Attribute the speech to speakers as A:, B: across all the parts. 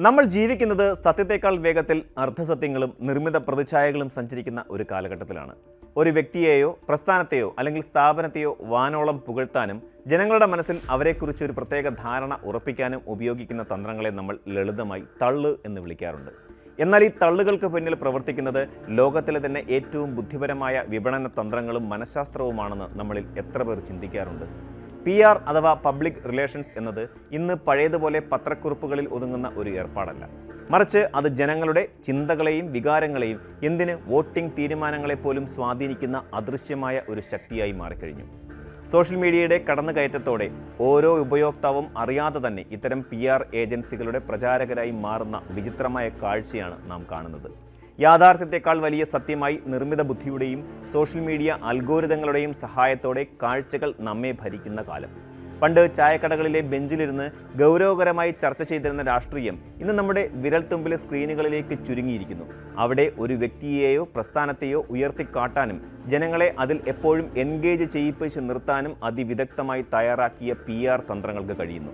A: നമ്മൾ ജീവിക്കുന്നത് സത്യത്തേക്കാൾ വേഗത്തിൽ അർദ്ധസത്യങ്ങളും നിർമ്മിത പ്രതിച്ഛായകളും സഞ്ചരിക്കുന്ന ഒരു കാലഘട്ടത്തിലാണ്. ഒരു വ്യക്തിയെയോ പ്രസ്ഥാനത്തെയോ അല്ലെങ്കിൽ സ്ഥാപനത്തെയോ വാനോളം പുകഴ്ത്താനും ജനങ്ങളുടെ മനസ്സിൽ അവരെക്കുറിച്ച് ഒരു പ്രത്യേക ധാരണ ഉറപ്പിക്കാനും ഉപയോഗിക്കുന്ന തന്ത്രങ്ങളെ നമ്മൾ ലളിതമായി തള്ള് എന്ന് വിളിക്കാറുണ്ട്. എന്നാൽ ഈ തള്ളുകൾക്ക് പിന്നിൽ പ്രവർത്തിക്കുന്നത് ലോകത്തിലെ തന്നെ ഏറ്റവും ബുദ്ധിപരമായ വിപണന തന്ത്രങ്ങളും മനഃശാസ്ത്രവുമാണെന്ന് നമ്മളിൽ എത്ര പേർ ചിന്തിക്കാറുണ്ട്? PR അഥവാ പബ്ലിക് റിലേഷൻസ് എന്നത് ഇന്ന് പഴയതുപോലെ പത്രക്കുറിപ്പുകളിൽ ഒതുങ്ങുന്ന ഒരു ഏർപ്പാടല്ല. മറിച്ച് അത് ജനങ്ങളുടെ ചിന്തകളെയും വികാരങ്ങളെയും എന്തിന് വോട്ടിംഗ് തീരുമാനങ്ങളെപ്പോലും സ്വാധീനിക്കുന്ന അദൃശ്യമായ ഒരു ശക്തിയായി മാറിക്കഴിഞ്ഞു. സോഷ്യൽ മീഡിയയുടെ കടന്നുകയറ്റത്തോടെ ഓരോ ഉപയോക്താവും അറിയാതെ തന്നെ ഇത്തരം PR ഏജൻസികളുടെ പ്രചാരകരായി മാറുന്ന വിചിത്രമായ കാഴ്ചയാണ് നാം കാണുന്നത്. യാഥാർത്ഥ്യത്തെക്കാൾ വലിയ സത്യമായി നിർമ്മിത ബുദ്ധിയുടെയും സോഷ്യൽ മീഡിയ അൽഗോരിതങ്ങളുടെയും സഹായത്തോടെ കാഴ്ചകൾ നമ്മെ ഭരിക്കുന്ന കാലം. പണ്ട് ചായക്കടകളിലെ ബെഞ്ചിലിരുന്ന് ഗൗരവകരമായി ചർച്ച ചെയ്തിരുന്ന രാഷ്ട്രീയം ഇന്ന് നമ്മുടെ വിരൽത്തുമ്പിലെ സ്ക്രീനുകളിലേക്ക് ചുരുങ്ങിയിരിക്കുന്നു. അവിടെ ഒരു വ്യക്തിയെയോ പ്രസ്ഥാനത്തെയോ ഉയർത്തിക്കാട്ടാനും ജനങ്ങളെ അതിൽ എപ്പോഴും എൻഗേജ് ചെയ്യിപ്പിച്ച് നിർത്താനും അതിവിദഗ്ധമായി തയ്യാറാക്കിയ PR തന്ത്രങ്ങൾക്ക് കഴിയുന്നു.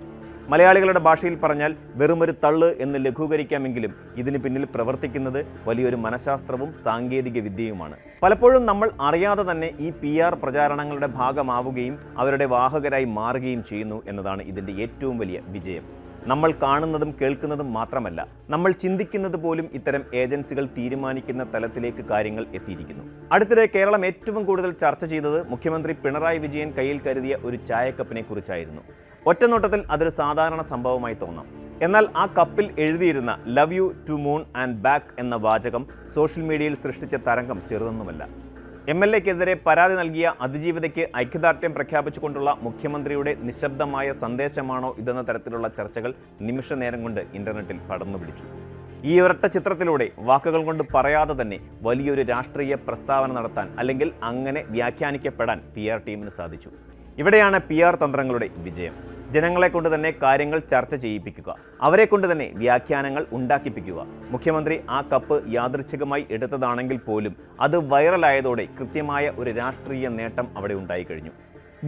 A: മലയാളികളുടെ ഭാഷയിൽ പറഞ്ഞാൽ വെറുമൊരു തള്ള് എന്ന് ലഘൂകരിക്കാമെങ്കിലും ഇതിന് പിന്നിൽ പ്രവർത്തിക്കുന്നത് വലിയൊരു മനഃശാസ്ത്രവും സാങ്കേതിക വിദ്യയുമാണ്. പലപ്പോഴും നമ്മൾ അറിയാതെ തന്നെ ഈ PR പ്രചാരണങ്ങളുടെ ഭാഗമാവുകയും അവരുടെ വാഹകരായി മാറുകയും ചെയ്യുന്നു എന്നതാണ് ഇതിൻ്റെ ഏറ്റവും വലിയ വിജയം. നമ്മൾ കാണുന്നതും കേൾക്കുന്നതും മാത്രമല്ല, നമ്മൾ ചിന്തിക്കുന്നത് പോലും ഇത്തരം ഏജൻസികൾ തീരുമാനിക്കുന്ന തലത്തിലേക്ക് കാര്യങ്ങൾ എത്തിയിരിക്കുന്നു. അടുത്തിടെ കേരളം ഏറ്റവും കൂടുതൽ ചർച്ച ചെയ്തത് മുഖ്യമന്ത്രി പിണറായി വിജയൻ കയ്യിൽ കരുതിയ ഒരു ചായക്കപ്പിനെ കുറിച്ചായിരുന്നു. ഒറ്റനോട്ടത്തിൽ അതൊരു സാധാരണ സംഭവമായി തോന്നാം. എന്നാൽ ആ കപ്പിൽ എഴുതിയിരുന്ന love you to moon and back എന്ന വാചകം സോഷ്യൽ മീഡിയയിൽ സൃഷ്ടിച്ച തരംഗം ചെറുതൊന്നുമല്ല. MLAക്കെതിരെ പരാതി നൽകിയ അതിജീവിതയ്ക്ക് ഐക്യദാർഢ്യം പ്രഖ്യാപിച്ചുകൊണ്ടുള്ള മുഖ്യമന്ത്രിയുടെ നിശബ്ദമായ സന്ദേശമാണോ ഇതെന്ന തരത്തിലുള്ള ചർച്ചകൾ നിമിഷ നേരം കൊണ്ട് ഇന്റർനെറ്റിൽ പടർന്നുപിടിച്ചു. ഈ ഒരൊറ്റ ചിത്രത്തിലൂടെ വാക്കുകൾ കൊണ്ട് പറയാതെ തന്നെ വലിയൊരു രാഷ്ട്രീയ പ്രസ്താവന നടത്താൻ അല്ലെങ്കിൽ അങ്ങനെ വ്യാഖ്യാനിക്കപ്പെടാൻ PR ടീമിന് സാധിച്ചു. ഇവിടെയാണ് PR തന്ത്രങ്ങളുടെ വിജയം. ജനങ്ങളെ കൊണ്ട് തന്നെ കാര്യങ്ങൾ ചർച്ച ചെയ്യിപ്പിക്കുക, അവരെ കൊണ്ട് തന്നെ വ്യാഖ്യാനങ്ങൾ ഉണ്ടാക്കിപ്പിക്കുക. മുഖ്യമന്ത്രി ആ കപ്പ് യാദൃച്ഛികമായി എടുത്തതാണെങ്കിൽ പോലും അത് വൈറലായതോടെ കൃത്യമായ ഒരു രാഷ്ട്രീയ നേട്ടം അവിടെ ഉണ്ടായിക്കഴിഞ്ഞു.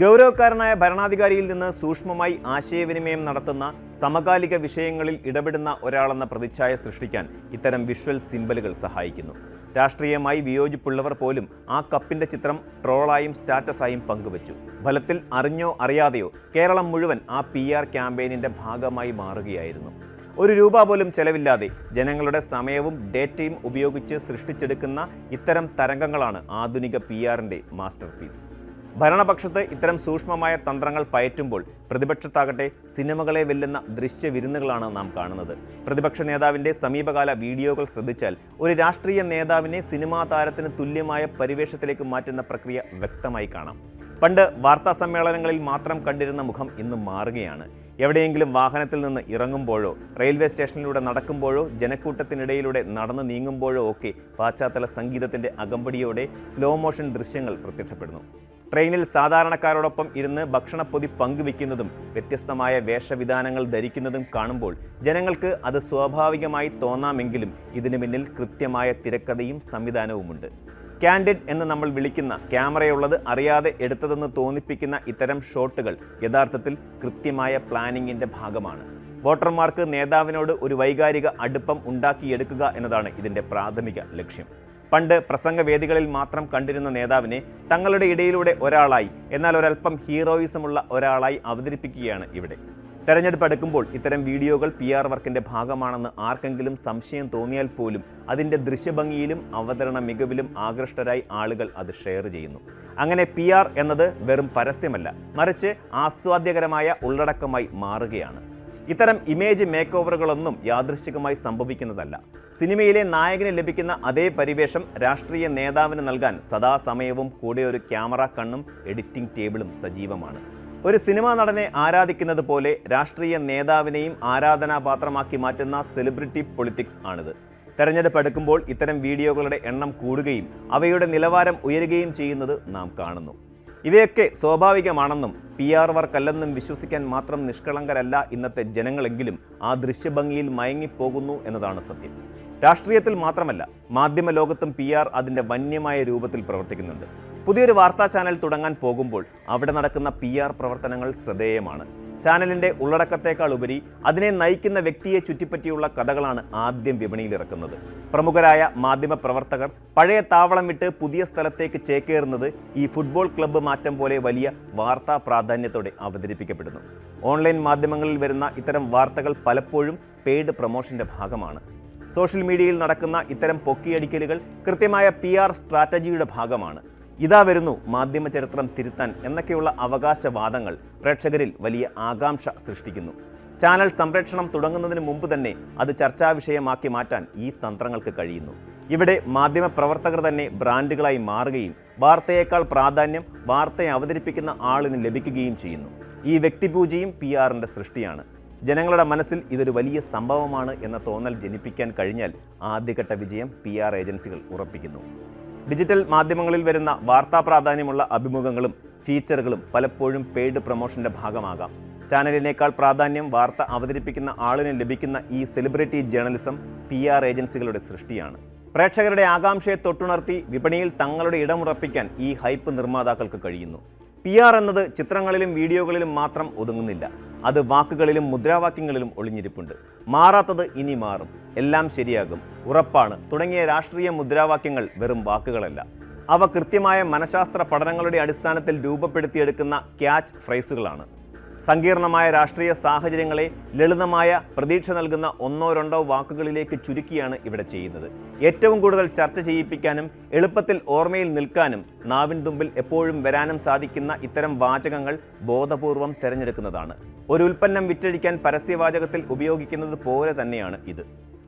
A: ഗൗരവക്കാരനായ ഭരണാധികാരിയിൽ നിന്ന് സൂക്ഷ്മമായി ആശയവിനിമയം നടത്തുന്ന സമകാലിക വിഷയങ്ങളിൽ ഇടപെടുന്ന ഒരാളെന്ന പ്രതിച്ഛായ സൃഷ്ടിക്കാൻ ഇത്തരം വിഷ്വൽ സിംബലുകൾ സഹായിക്കുന്നു. രാഷ്ട്രീയമായി വിയോജിപ്പുള്ളവർ പോലും ആ കപ്പിൻ്റെ ചിത്രം ട്രോളായും സ്റ്റാറ്റസായും പങ്കുവച്ചു. ഫലത്തിൽ അറിഞ്ഞോ അറിയാതെയോ കേരളം മുഴുവൻ ആ PR ക്യാമ്പയിനിൻ്റെ ഭാഗമായി മാറുകയായിരുന്നു. ₹1 പോലും ചെലവില്ലാതെ ജനങ്ങളുടെ സമയവും ഡേറ്റയും ഉപയോഗിച്ച് സൃഷ്ടിച്ചെടുക്കുന്ന ഇത്തരം തരംഗങ്ങളാണ് ആധുനിക PRൻ്റെ മാസ്റ്റർ പീസ്. ഭരണപക്ഷത്ത് ഇത്തരം സൂക്ഷ്മമായ തന്ത്രങ്ങൾ പയറ്റുമ്പോൾ പ്രതിപക്ഷത്താകട്ടെ സിനിമകളെ വെല്ലുന്ന ദൃശ്യവിരുന്നുകളാണ് നാം കാണുന്നത്. പ്രതിപക്ഷ നേതാവിൻ്റെ സമീപകാല വീഡിയോകൾ ശ്രദ്ധിച്ചാൽ ഒരു രാഷ്ട്രീയ നേതാവിനെ സിനിമാ താരത്തിന് തുല്യമായ പരിവേഷത്തിലേക്ക് മാറ്റുന്ന പ്രക്രിയ വ്യക്തമായി കാണാം. പണ്ട് വാർത്താ സമ്മേളനങ്ങളിൽ മാത്രം കണ്ടിരുന്ന മുഖം ഇന്ന് മാറുകയാണ്. എവിടെയെങ്കിലും വാഹനത്തിൽ നിന്ന് ഇറങ്ങുമ്പോഴോ റെയിൽവേ സ്റ്റേഷനിലൂടെ നടക്കുമ്പോഴോ ജനക്കൂട്ടത്തിനിടയിലൂടെ നടന്നു നീങ്ങുമ്പോഴോ ഒക്കെ പാശ്ചാത്തല സംഗീതത്തിൻ്റെ അകമ്പടിയോടെ സ്ലോ മോഷൻ ദൃശ്യങ്ങൾ പ്രത്യക്ഷപ്പെടുന്നു. ട്രെയിനിൽ സാധാരണക്കാരോടൊപ്പം ഇരുന്ന് ഭക്ഷണപ്പൊതി പങ്കുവെക്കുന്നതും വ്യത്യസ്തമായ വേഷവിധാനങ്ങൾ ധരിക്കുന്നതും കാണുമ്പോൾ ജനങ്ങൾക്ക് അത് സ്വാഭാവികമായി തോന്നാമെങ്കിലും ഇതിനു പിന്നിൽ കൃത്യമായ തിരക്കഥയും സംവിധാനവുമുണ്ട്. കാൻഡിഡ് എന്ന് നമ്മൾ വിളിക്കുന്ന ക്യാമറയുള്ളത് അറിയാതെ എടുത്തതെന്ന് തോന്നിപ്പിക്കുന്ന ഇത്തരം ഷോട്ടുകൾ യഥാർത്ഥത്തിൽ കൃത്യമായ പ്ലാനിങ്ങിൻ്റെ ഭാഗമാണ്. വോട്ടർമാർക്ക് നേതാവിനോട് ഒരു വൈകാരിക അടുപ്പം ഉണ്ടാക്കിയെടുക്കുക എന്നതാണ് ഇതിൻ്റെ പ്രാഥമിക ലക്ഷ്യം. പണ്ട് പ്രസംഗവേദികളിൽ മാത്രം കണ്ടിരുന്ന നേതാവിനെ തങ്ങളുടെ ഇടയിലൂടെ ഒരാളായി, എന്നാൽ ഒരൽപ്പം ഹീറോയിസമുള്ള ഒരാളായി അവതരിപ്പിക്കുകയാണ് ഇവിടെ. തെരഞ്ഞെടുപ്പ് അടുക്കുമ്പോൾ ഇത്തരം വീഡിയോകൾ PR വർക്കിൻ്റെ ഭാഗമാണെന്ന് ആർക്കെങ്കിലും സംശയം തോന്നിയാൽ പോലും അതിൻ്റെ ദൃശ്യഭംഗിയിലും അവതരണ മികവിലും ആകൃഷ്ടരായി ആളുകൾ അത് ഷെയർ ചെയ്യുന്നു. അങ്ങനെ PR എന്നത് വെറും പരസ്യമല്ല, മറിച്ച് ആസ്വാദ്യകരമായ ഉള്ളടക്കമായി മാറുകയാണ്. ഇത്തരം ഇമേജ് മേക്ക് ഓവറുകളൊന്നും യാദൃശ്ചികമായി സംഭവിക്കുന്നതല്ല. സിനിമയിലെ നായകന് ലഭിക്കുന്ന അതേ പരിവേഷം രാഷ്ട്രീയ നേതാവിന് നൽകാൻ സദാസമയവും കൂടെ ഒരു ക്യാമറ കണ്ണും എഡിറ്റിംഗ് ടേബിളും സജീവമാണ്. ഒരു സിനിമാ നടനെ ആരാധിക്കുന്നത് പോലെ രാഷ്ട്രീയ നേതാവിനെയും ആരാധനാപാത്രമാക്കി മാറ്റുന്ന സെലിബ്രിറ്റി പൊളിറ്റിക്സ് ആണിത്. തെരഞ്ഞെടുപ്പ് അടുക്കുമ്പോൾ ഇത്തരം വീഡിയോകളുടെ എണ്ണം കൂടുകയും അവയുടെ നിലവാരം ഉയരുകയും ചെയ്യുന്നത് നാം കാണുന്നു. ഇവയൊക്കെ സ്വാഭാവികമാണെന്നും PR വർക്കല്ലെന്നും വിശ്വസിക്കാൻ മാത്രം നിഷ്കളങ്കരല്ല ഇന്നത്തെ ജനങ്ങളെങ്കിലും ആ ദൃശ്യഭംഗിയിൽ മയങ്ങിപ്പോകുന്നു എന്നതാണ് സത്യം. രാഷ്ട്രീയത്തിൽ മാത്രമല്ല, മാധ്യമ ലോകത്തും PR അതിൻ്റെ വന്യമായ രൂപത്തിൽ പ്രവർത്തിക്കുന്നുണ്ട്. പുതിയൊരു വാർത്താ ചാനൽ തുടങ്ങാൻ പോകുമ്പോൾ അവിടെ നടക്കുന്ന PR പ്രവർത്തനങ്ങൾ ശ്രദ്ധേയമാണ്. ചാനലിൻ്റെ ഉള്ളടക്കത്തേക്കാൾ ഉപരി അതിനെ നയിക്കുന്ന വ്യക്തിയെ ചുറ്റിപ്പറ്റിയുള്ള കഥകളാണ് ആദ്യം വിപണിയിലിറക്കുന്നത്. പ്രമുഖരായ മാധ്യമ പ്രവർത്തകർ പഴയ താവളം വിട്ട് പുതിയ സ്ഥലത്തേക്ക് ചേക്കേറുന്നത് ഈ ഫുട്ബോൾ ക്ലബ്ബ് മാറ്റം പോലെ വലിയ വാർത്താ പ്രാധാന്യത്തോടെ അവതരിപ്പിക്കപ്പെടുന്നു. ഓൺലൈൻ മാധ്യമങ്ങളിൽ വരുന്ന ഇത്തരം വാർത്തകൾ പലപ്പോഴും പെയ്ഡ് പ്രൊമോഷൻ്റെ ഭാഗമാണ്. സോഷ്യൽ മീഡിയയിൽ നടക്കുന്ന ഇത്തരം പൊക്കിയടിക്കലുകൾ കൃത്യമായ PR സ്ട്രാറ്റജിയുടെ ഭാഗമാണ്. ഇതാ വരുന്നു മാധ്യമ ചരിത്രം തിരുത്താൻ എന്നൊക്കെയുള്ള അവകാശവാദങ്ങൾ പ്രേക്ഷകരിൽ വലിയ ആകാംക്ഷ സൃഷ്ടിക്കുന്നു. ചാനൽ സംപ്രേഷണം തുടങ്ങുന്നതിന് മുമ്പ് തന്നെ അത് ചർച്ചാ വിഷയമാക്കി മാറ്റാൻ ഈ തന്ത്രങ്ങൾക്ക് കഴിയുന്നു. ഇവിടെ മാധ്യമ പ്രവർത്തകർ തന്നെ ബ്രാൻഡുകളായി മാറുകയും വാർത്തയേക്കാൾ പ്രാധാന്യം വാർത്തയെ അവതരിപ്പിക്കുന്ന ആളിന് ലഭിക്കുകയും ചെയ്യുന്നു. ഈ വ്യക്തിപൂജയും PR-ന്റെ സൃഷ്ടിയാണ്. ജനങ്ങളുടെ മനസ്സിൽ ഇതൊരു വലിയ സംഭവമാണ് എന്ന തോന്നൽ ജനിപ്പിക്കാൻ കഴിഞ്ഞാൽ ആദ്യഘട്ട വിജയം PR ഏജൻസികൾ ഉറപ്പിക്കുന്നു. ഡിജിറ്റൽ മാധ്യമങ്ങളിൽ വരുന്ന വാർത്താ പ്രാധാന്യമുള്ള അഭിമുഖങ്ങളും ഫീച്ചറുകളും പലപ്പോഴും പെയ്ഡ് പ്രൊമോഷൻ്റെ ഭാഗമാകാം. ചാനലിനേക്കാൾ പ്രാധാന്യം വാർത്ത അവതരിപ്പിക്കുന്ന ആളിന് ലഭിക്കുന്ന ഈ സെലിബ്രിറ്റി ജേർണലിസം PR ഏജൻസികളുടെ സൃഷ്ടിയാണ്. പ്രേക്ഷകരുടെ ആകാംക്ഷയെ തൊട്ടുണർത്തി വിപണിയിൽ തങ്ങളുടെ ഇടമുറപ്പിക്കാൻ ഈ ഹൈപ്പ് നിർമ്മാതാക്കൾക്ക് കഴിയുന്നു. PR എന്നത് ചിത്രങ്ങളിലും വീഡിയോകളിലും മാത്രം ഒതുങ്ങുന്നില്ല. അത് വാക്കുകളിലും മുദ്രാവാക്യങ്ങളിലും ഒളിഞ്ഞിരിപ്പുണ്ട്. മാറാത്തത് ഇനി മാറും, എല്ലാം ശരിയാകും, ഉറപ്പാണ് തുടങ്ങിയ രാഷ്ട്രീയ മുദ്രാവാക്യങ്ങൾ വെറും വാക്കുകളല്ല. അവ കൃത്യമായ മനഃശാസ്ത്ര പഠനങ്ങളുടെ അടിസ്ഥാനത്തിൽ രൂപപ്പെടുത്തിയെടുക്കുന്ന ക്യാച്ച് ഫ്രേസുകളാണ്. സങ്കീർണമായ രാഷ്ട്രീയ സാഹചര്യങ്ങളെ ലളിതമായ പ്രതീക്ഷ നൽകുന്ന 1-2 വാക്കുകളിലേക്ക് ചുരുക്കിയാണ് ഇവിടെ ചെയ്യുന്നത്. ഏറ്റവും കൂടുതൽ ചർച്ച ചെയ്യിപ്പിക്കാനും എളുപ്പത്തിൽ ഓർമ്മയിൽ നിൽക്കാനും നാവിൻ തുമ്പിൽ എപ്പോഴും വരാനും സാധിക്കുന്ന ഇത്തരം വാചകങ്ങൾ ബോധപൂർവം തിരഞ്ഞെടുക്കുന്നതാണ്. ഒരു ഉൽപ്പന്നം വിറ്റഴിക്കാൻ പരസ്യവാചകത്തിൽ ഉപയോഗിക്കുന്നത് പോലെ തന്നെയാണ് ഇത്.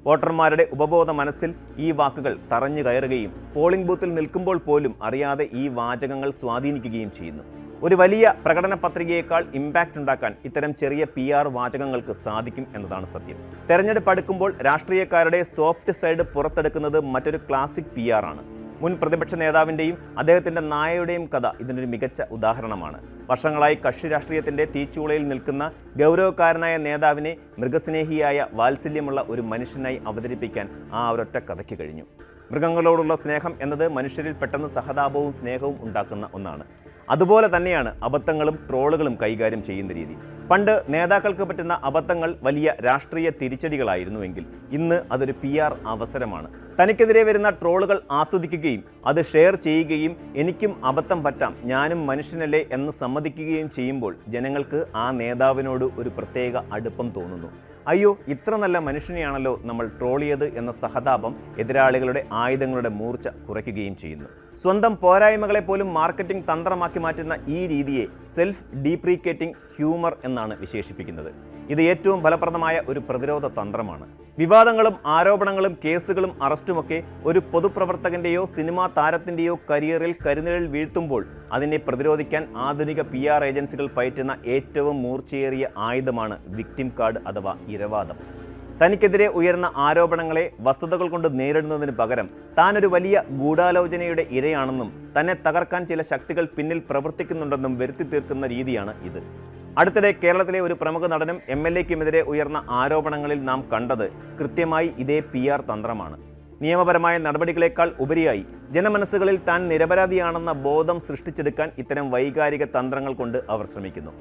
A: വോട്ടർമാരുടെ ഉപബോധ മനസ്സിൽ ഈ വാക്കുകൾ തറഞ്ഞു കയറുകയും പോളിംഗ് ബൂത്തിൽ നിൽക്കുമ്പോൾ പോലും അറിയാതെ ഈ വാചകങ്ങൾ സ്വാധീനിക്കുകയും ചെയ്യുന്നു. ഒരു വലിയ പ്രകടന പത്രികയേക്കാൾ ഇമ്പാക്റ്റ് ഉണ്ടാക്കാൻ ഇത്തരം ചെറിയ PR വാചകങ്ങൾക്ക് സാധിക്കും എന്നതാണ് സത്യം. തെരഞ്ഞെടുപ്പ് അടുക്കുമ്പോൾ രാഷ്ട്രീയക്കാരുടെ സോഫ്റ്റ് സൈഡ് പുറത്തെടുക്കുന്നത് മറ്റൊരു ക്ലാസിക് PR ആണ്. മുൻ പ്രതിപക്ഷ നേതാവിൻ്റെയും അദ്ദേഹത്തിൻ്റെ നായയുടെയും കഥ ഇതിനൊരു മികച്ച ഉദാഹരണമാണ്. വർഷങ്ങളായി കക്ഷി രാഷ്ട്രീയത്തിൻ്റെ തീച്ചൂളയിൽ നിൽക്കുന്ന ഗൗരവക്കാരനായ നേതാവിനെ മൃഗസ്നേഹിയായ വാത്സല്യമുള്ള ഒരു മനുഷ്യനായി അവതരിപ്പിക്കാൻ ആ ഒരൊറ്റ കഥയ്ക്ക് കഴിഞ്ഞു. മൃഗങ്ങളോടുള്ള സ്നേഹം എന്നത് മനുഷ്യരിൽ പെട്ടെന്ന് സഹതാപവും സ്നേഹവും ഉണ്ടാക്കുന്ന ഒന്നാണ്. അതുപോലെ തന്നെയാണ് അബദ്ധങ്ങളും ട്രോളുകളും കൈകാര്യം ചെയ്യുന്ന രീതി. പണ്ട് നേതാക്കൾക്ക് പറ്റുന്ന അബദ്ധങ്ങൾ വലിയ രാഷ്ട്രീയ തിരിച്ചടികളായിരുന്നുവെങ്കിൽ ഇന്ന് അതൊരു PR അവസരമാണ്. തനിക്കെതിരെ വരുന്ന ട്രോളുകൾ ആസ്വദിക്കുകയും അത് ഷെയർ ചെയ്യുകയും എനിക്കും അബദ്ധം പറ്റാം, ഞാനും മനുഷ്യനല്ലേ എന്ന് സമ്മതിക്കുകയും ചെയ്യുമ്പോൾ ജനങ്ങൾക്ക് ആ നേതാവിനോട് ഒരു പ്രത്യേക അടുപ്പം തോന്നുന്നു. അയ്യോ, ഇത്ര നല്ല മനുഷ്യനെയാണല്ലോ നമ്മൾ ട്രോളിയത് എന്ന സഹതാപം എതിരാളികളുടെ ആയുധങ്ങളുടെ മൂർച്ച കുറയ്ക്കുകയും ചെയ്യുന്നു. സ്വന്തം പോരായ്മകളെ പോലും മാർക്കറ്റിംഗ് തന്ത്രമാക്കി മാറ്റുന്ന ഈ രീതിയെ സെൽഫ് ഡീപ്രീക്കേറ്റിംഗ് ഹ്യൂമർ എന്നാണ് വിശേഷിപ്പിക്കുന്നത്. ഇത് ഏറ്റവും ഫലപ്രദമായ ഒരു പ്രതിരോധ തന്ത്രമാണ്. വിവാദങ്ങളും ആരോപണങ്ങളും കേസുകളും അറസ്റ്റുമൊക്കെ ഒരു പൊതുപ്രവർത്തകൻ്റെയോ സിനിമാ താരത്തിൻ്റെയോ കരിയറിൽ കരുനിഴൽ വീഴ്ത്തുമ്പോൾ അതിനെ പ്രതിരോധിക്കാൻ ആധുനിക PR ഏജൻസികൾ പയറ്റുന്ന ഏറ്റവും മൂർച്ചയേറിയ ആയുധമാണ് വിക്ടിം കാർഡ് അഥവാ ഇരവാദം. തനിക്കെതിരെ ഉയർന്ന ആരോപണങ്ങളെ വസ്തുതകൾ കൊണ്ട് നേരിടുന്നതിന് പകരം താനൊരു വലിയ ഗൂഢാലോചനയുടെ ഇരയാണെന്നും തന്നെ തകർക്കാൻ ചില ശക്തികൾ പിന്നിൽ പ്രവർത്തിക്കുന്നുണ്ടെന്നും വരുത്തി തീർക്കുന്ന രീതിയാണ് ഇത്. അടുത്തിടെ കേരളത്തിലെ ഒരു പ്രമുഖ നടനും MLA-ക്കുമെതിരെ ഉയർന്ന ആരോപണങ്ങളിൽ നാം കണ്ടത് കൃത്യമായി ഇതേ PR തന്ത്രമാണ്. നിയമപരമായ നടപടികളെക്കാൾ ഉപരിയായി ജനമനസ്സുകളിൽ താൻ നിരപരാധിയാണെന്ന ബോധം സൃഷ്ടിച്ചെടുക്കാൻ ഇത്തരം വൈകാരിക തന്ത്രങ്ങൾ കൊണ്ട് അവർ ശ്രമിക്കുന്നു.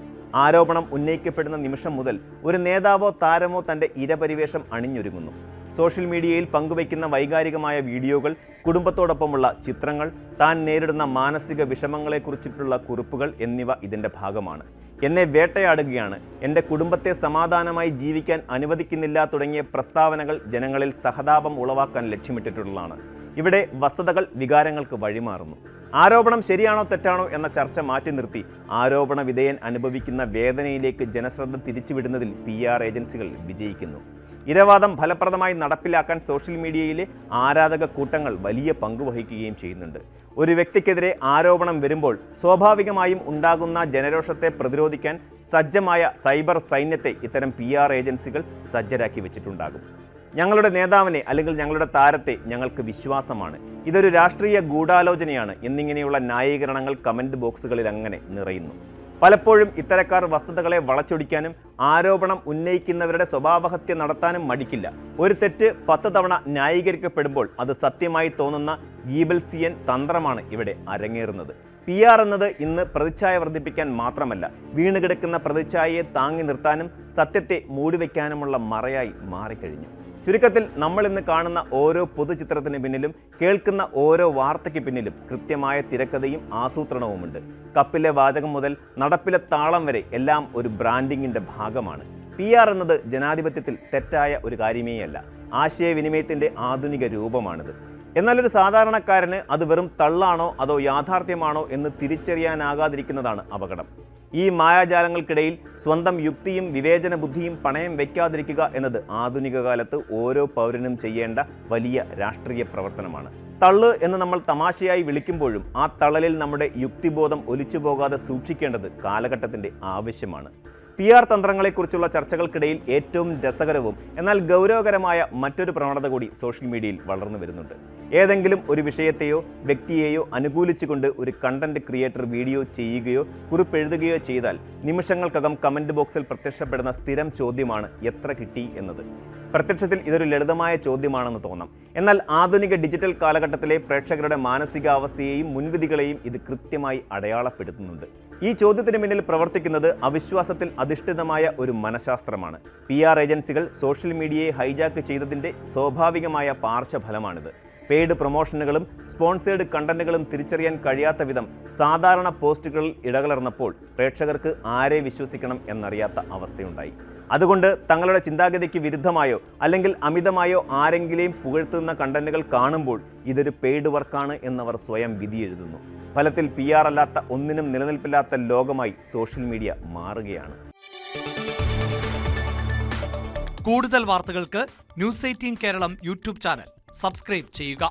A: ആരോപണം ഉന്നയിക്കപ്പെടുന്ന നിമിഷം മുതൽ ഒരു നേതാവോ താരമോ തൻ്റെ ഇരപരിവേഷം അണിഞ്ഞൊരുങ്ങുന്നു. സോഷ്യൽ മീഡിയയിൽ പങ്കുവയ്ക്കുന്ന വൈകാരികമായ വീഡിയോകൾ, കുടുംബത്തോടൊപ്പമുള്ള ചിത്രങ്ങൾ, താൻ നേരിടുന്ന മാനസിക വിഷമങ്ങളെക്കുറിച്ചിട്ടുള്ള കുറിപ്പുകൾ എന്നിവ ഇതിൻ്റെ ഭാഗമാണ്. എന്നെ വേട്ടയാടുകയാണ്, എൻ്റെ കുടുംബത്തെ സമാധാനമായി ജീവിക്കാൻ അനുവദിക്കുന്നില്ല തുടങ്ങിയ പ്രസ്താവനകൾ ജനങ്ങളിൽ സഹതാപം ഉളവാക്കാൻ ലക്ഷ്യമിട്ടിട്ടുള്ളതാണ്. ഇവിടെ വസ്തുതകൾ വികാരങ്ങൾക്ക് വഴിമാറുന്നു. ആരോപണം ശരിയാണോ തെറ്റാണോ എന്ന ചർച്ച മാറ്റി നിർത്തി ആരോപണ വിധേയൻ അനുഭവിക്കുന്ന വേദനയിലേക്ക് ജനശ്രദ്ധ തിരിച്ചുവിടുന്നതിൽ PR ഏജൻസികൾ വിജയിക്കുന്നു. ഇരവാദം ഫലപ്രദമായി നടപ്പിലാക്കാൻ സോഷ്യൽ മീഡിയയിലെ ആരാധക കൂട്ടങ്ങൾ വലിയ പങ്കുവഹിക്കുകയും ചെയ്യുന്നുണ്ട്. ഒരു വ്യക്തിക്കെതിരെ ആരോപണം വരുമ്പോൾ സ്വാഭാവികമായും ഉണ്ടാകുന്ന ജനരോഷത്തെ പ്രതിരോധിക്കാൻ സജ്ജമായ സൈബർ സൈന്യത്തെ ഇത്തരം PR ഏജൻസികൾ സജ്ജരാക്കി വെച്ചിട്ടുണ്ടാകും. ഞങ്ങളുടെ നേതാവിനെ അല്ലെങ്കിൽ ഞങ്ങളുടെ താരത്തെ ഞങ്ങൾക്ക് വിശ്വാസമാണ്, ഇതൊരു രാഷ്ട്രീയ ഗൂഢാലോചനയാണ് എന്നിങ്ങനെയുള്ള ന്യായീകരണങ്ങൾ കമൻറ്റ് ബോക്സുകളിൽ അങ്ങനെ നിറയുന്നു. പലപ്പോഴും ഇത്തരക്കാർ വസ്തുതകളെ വളച്ചൊടിക്കാനും ആരോപണം ഉന്നയിക്കുന്നവരുടെ സ്വഭാവഹത്യ നടത്താനും മടിക്കില്ല. ഒരു തെറ്റ് 10 തവണ ന്യായീകരിക്കപ്പെടുമ്പോൾ അത് സത്യമായി തോന്നുന്ന ഗീബൽസിയൻ തന്ത്രമാണ് ഇവിടെ അരങ്ങേറുന്നത്. PR എന്നത് ഇന്ന് പ്രതിച്ഛായ വർദ്ധിപ്പിക്കാൻ മാത്രമല്ല, വീണുകിടക്കുന്ന പ്രതിച്ഛായയെ താങ്ങി നിർത്താനും സത്യത്തെ മൂടിവെക്കാനുമുള്ള മറയായി മാറിക്കഴിഞ്ഞു. ചുരുക്കത്തിൽ, നമ്മൾ ഇന്ന് കാണുന്ന ഓരോ പൊതുചിത്രത്തിന് പിന്നിലും കേൾക്കുന്ന ഓരോ വാർത്തയ്ക്ക് പിന്നിലും കൃത്യമായ തിരക്കഥയും ആസൂത്രണവുമുണ്ട്. കപ്പിലെ വാചകം മുതൽ നടപ്പിലെ താളം വരെ എല്ലാം ഒരു ബ്രാൻഡിങ്ങിൻ്റെ ഭാഗമാണ്. PR എന്നത് ജനാധിപത്യത്തിൽ തെറ്റായ ഒരു കാര്യമേയല്ല, ആശയവിനിമയത്തിൻ്റെ ആധുനിക രൂപമാണിത്. എന്നാൽ ഒരു സാധാരണക്കാരന് അത് വെറും തള്ളാണോ അതോ യാഥാർത്ഥ്യമാണോ എന്ന് തിരിച്ചറിയാനാകാതിരിക്കുന്നതാണ് അപകടം. ഈ മായാജാലങ്ങൾക്കിടയിൽ സ്വന്തം യുക്തിയും വിവേചന ബുദ്ധിയും പണയം വയ്ക്കാതിരിക്കുക എന്നത് ആധുനിക കാലത്ത് ഓരോ പൗരനും ചെയ്യേണ്ട വലിയ രാഷ്ട്രീയ പ്രവർത്തനമാണ്. തള്ള് എന്ന് നമ്മൾ തമാശയായി വിളിക്കുമ്പോഴും ആ തള്ളലിൽ നമ്മുടെ യുക്തിബോധം ഒലിച്ചു പോകാതെ സൂക്ഷിക്കേണ്ടത് കാലഘട്ടത്തിൻ്റെ ആവശ്യമാണ്. PR തന്ത്രങ്ങളെക്കുറിച്ചുള്ള ചർച്ചകൾക്കിടയിൽ ഏറ്റവും രസകരവും എന്നാൽ ഗൗരവകരമായ മറ്റൊരു പ്രവണത കൂടി സോഷ്യൽ മീഡിയയിൽ വളർന്നു വരുന്നുണ്ട്. ഏതെങ്കിലും ഒരു വിഷയത്തെയോ വ്യക്തിയെയോ അനുകൂലിച്ചുകൊണ്ട് ഒരു കണ്ടന്റ് ക്രിയേറ്റർ വീഡിയോ ചെയ്യുകയോ കുറിപ്പെഴുതുകയോ ചെയ്താൽ നിമിഷങ്ങൾക്കകം കമൻറ്റ് ബോക്സിൽ പ്രത്യക്ഷപ്പെടുന്ന സ്ഥിരം ചോദ്യമാണ് എത്ര കിട്ടി എന്നത്. പ്രത്യക്ഷത്തിൽ ഇതൊരു ലളിതമായ ചോദ്യമാണെന്ന് തോന്നാം. എന്നാൽ ആധുനിക ഡിജിറ്റൽ കാലഘട്ടത്തിലെ പ്രേക്ഷകരുടെ മാനസികാവസ്ഥയെയും മുൻവിധികളെയും ഇത് കൃത്യമായി അടയാളപ്പെടുത്തുന്നുണ്ട്. ഈ ചോദ്യത്തിന് പിന്നിൽ പ്രവർത്തിക്കുന്നത് അവിശ്വാസത്തിൽ അധിഷ്ഠിതമായ ഒരു മനഃശാസ്ത്രമാണ്. PR ഏജൻസികൾ സോഷ്യൽ മീഡിയയെ ഹൈജാക്ക് ചെയ്തതിൻ്റെ സ്വാഭാവികമായ പാർശ്വഫലമാണിത്. പെയ്ഡ് പ്രൊമോഷനുകളും സ്പോൺസേഡ് കണ്ടന്റുകളും തിരിച്ചറിയാൻ കഴിയാത്ത വിധം സാധാരണ പോസ്റ്റുകളിൽ ഇടകലർന്നപ്പോൾ പ്രേക്ഷകർക്ക് ആരെ വിശ്വസിക്കണം എന്നറിയാത്ത അവസ്ഥയുണ്ടായി. അതുകൊണ്ട് തങ്ങളുടെ ചിന്താഗതിക്ക് വിരുദ്ധമായോ അല്ലെങ്കിൽ അമിതമായോ ആരെങ്കിലും പുകഴ്ത്തുന്ന കണ്ടന്റുകൾ കാണുമ്പോൾ ഇതൊരു പെയ്ഡ് വർക്കാണ് എന്നവർ സ്വയം വിധിയെഴുതുന്നു. ഫലത്തിൽ PR അല്ലാത്ത ഒന്നിനും നിലനിൽപ്പില്ലാത്ത ലോകമായി സോഷ്യൽ മീഡിയ മാറുകയാണ്.
B: കൂടുതൽ വാർത്തകൾക്ക് News 18 Keralam YouTube channel subscribe ചെയ്യുക.